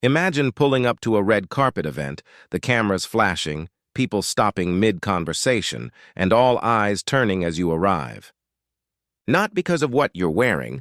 Imagine pulling up to a red carpet event, the cameras flashing, people stopping mid-conversation, and all eyes turning as you arrive. Not because of what you're wearing,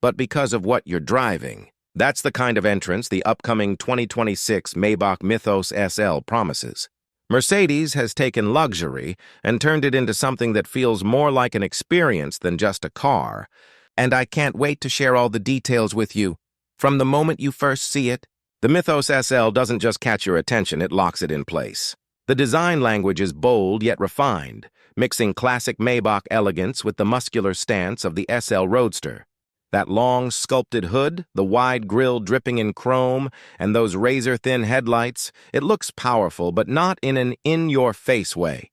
but because of what you're driving. That's the kind of entrance the upcoming 2026 Maybach Mythos SL promises. Mercedes has taken luxury and turned it into something that feels more like an experience than just a car. And I can't wait to share all the details with you. From the moment you first see it, the Mythos SL doesn't just catch your attention, it locks it in place. The design language is bold yet refined, mixing classic Maybach elegance with the muscular stance of the SL Roadster. That long, sculpted hood, the wide grille dripping in chrome, and those razor-thin headlights, it looks powerful, but not in an in-your-face way.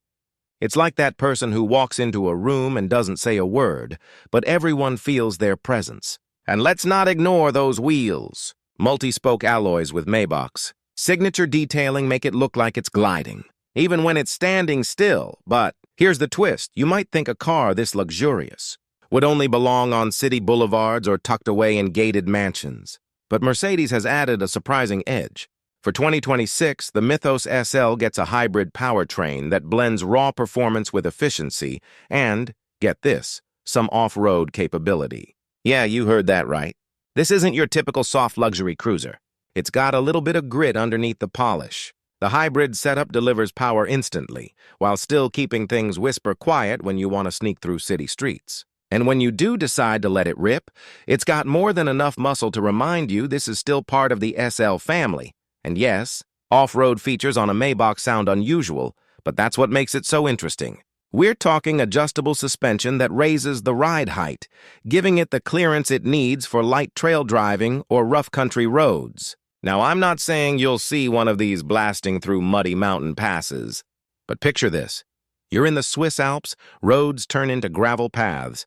It's like that person who walks into a room and doesn't say a word, but everyone feels their presence. And let's not ignore those wheels. Multi-spoke alloys with Maybach's signature detailing make it look like it's gliding, even when it's standing still. But here's the twist. You might think a car this luxurious would only belong on city boulevards or tucked away in gated mansions. But Mercedes has added a surprising edge. For 2026, the Mythos SL gets a hybrid powertrain that blends raw performance with efficiency and, get this, some off-road capability. Yeah, you heard that right. This isn't your typical soft luxury cruiser. It's got a little bit of grit underneath the polish. The hybrid setup delivers power instantly, while still keeping things whisper quiet when you want to sneak through city streets. And when you do decide to let it rip, it's got more than enough muscle to remind you this is still part of the SL family. And yes, off-road features on a Maybach sound unusual, but that's what makes it so interesting. We're talking adjustable suspension that raises the ride height, giving it the clearance it needs for light trail driving or rough country roads. Now, I'm not saying you'll see one of these blasting through muddy mountain passes, but picture this. You're in the Swiss Alps, roads turn into gravel paths.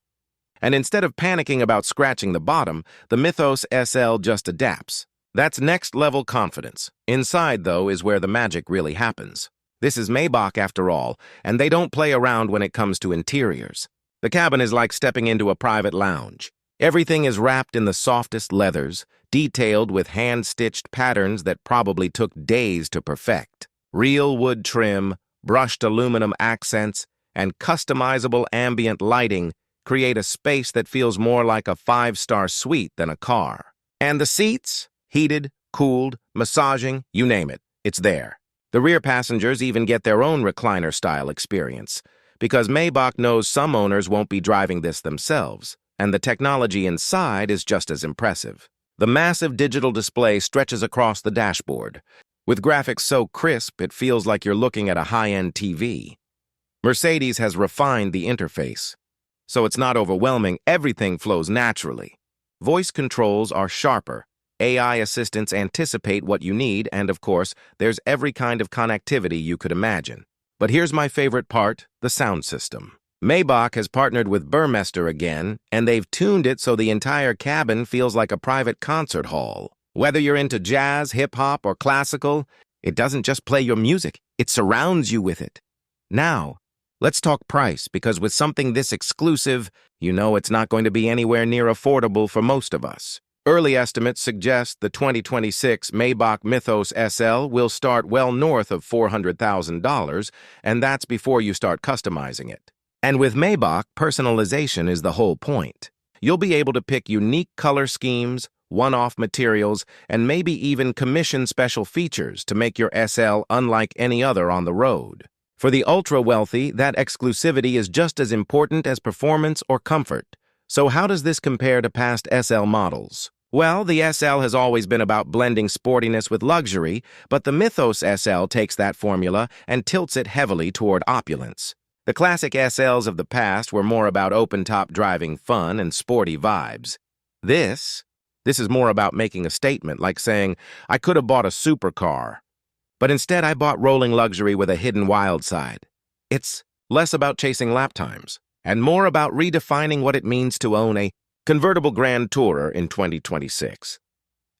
And instead of panicking about scratching the bottom, the Mythos SL just adapts. That's next-level confidence. Inside, though, is where the magic really happens. This is Maybach, after all, and they don't play around when it comes to interiors. The cabin is like stepping into a private lounge. Everything is wrapped in the softest leathers, detailed with hand-stitched patterns that probably took days to perfect. Real wood trim, brushed aluminum accents, and customizable ambient lighting create a space that feels more like a five-star suite than a car. And the seats? Heated, cooled, massaging, you name it, it's there. The rear passengers even get their own recliner-style experience, because Maybach knows some owners won't be driving this themselves, and the technology inside is just as impressive. The massive digital display stretches across the dashboard, with graphics so crisp it feels like you're looking at a high-end TV. Mercedes has refined the interface, so it's not overwhelming, everything flows naturally. Voice controls are sharper, AI assistants anticipate what you need, and of course, there's every kind of connectivity you could imagine. But here's my favorite part, the sound system. Maybach has partnered with Burmester again, and they've tuned it so the entire cabin feels like a private concert hall. Whether you're into jazz, hip-hop, or classical, it doesn't just play your music, it surrounds you with it. Now, let's talk price, because with something this exclusive, you know it's not going to be anywhere near affordable for most of us. Early estimates suggest the 2026 Maybach Mythos SL will start well north of $400,000, and that's before you start customizing it. And with Maybach, personalization is the whole point. You'll be able to pick unique color schemes, one-off materials, and maybe even commission special features to make your SL unlike any other on the road. For the ultra-wealthy, that exclusivity is just as important as performance or comfort. So how does this compare to past SL models? Well, the SL has always been about blending sportiness with luxury, but the Mythos SL takes that formula and tilts it heavily toward opulence. The classic SLs of the past were more about open-top driving fun and sporty vibes. This is more about making a statement, like saying, I could have bought a supercar, but instead I bought rolling luxury with a hidden wild side. It's less about chasing lap times, and more about redefining what it means to own a convertible Grand Tourer in 2026.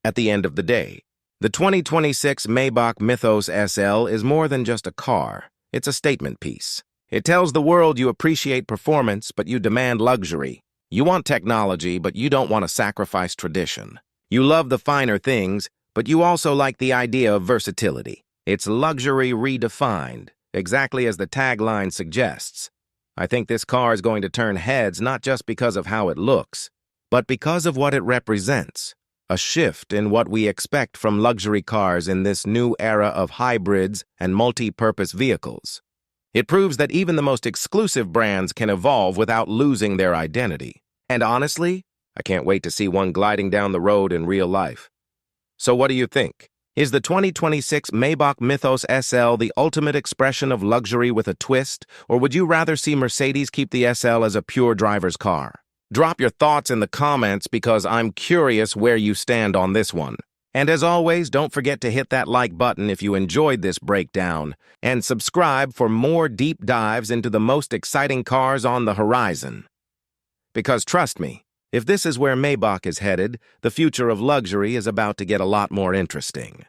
At the end of the day, the 2026 Maybach Mythos SL is more than just a car. It's a statement piece. It tells the world you appreciate performance, but you demand luxury. You want technology, but you don't want to sacrifice tradition. You love the finer things, But you also like the idea of versatility. It's luxury redefined, exactly as the tagline suggests. I think this car is going to turn heads not just because of how it looks, but because of what it represents. A shift in what we expect from luxury cars in this new era of hybrids and multi-purpose vehicles. It proves that even the most exclusive brands can evolve without losing their identity. And honestly, I can't wait to see one gliding down the road in real life. So what do you think? Is the 2026 Maybach Mythos SL the ultimate expression of luxury with a twist, or would you rather see Mercedes keep the SL as a pure driver's car? Drop your thoughts in the comments because I'm curious where you stand on this one. And as always, don't forget to hit that like button if you enjoyed this breakdown, and subscribe for more deep dives into the most exciting cars on the horizon. Because trust me, if this is where Maybach is headed, the future of luxury is about to get a lot more interesting.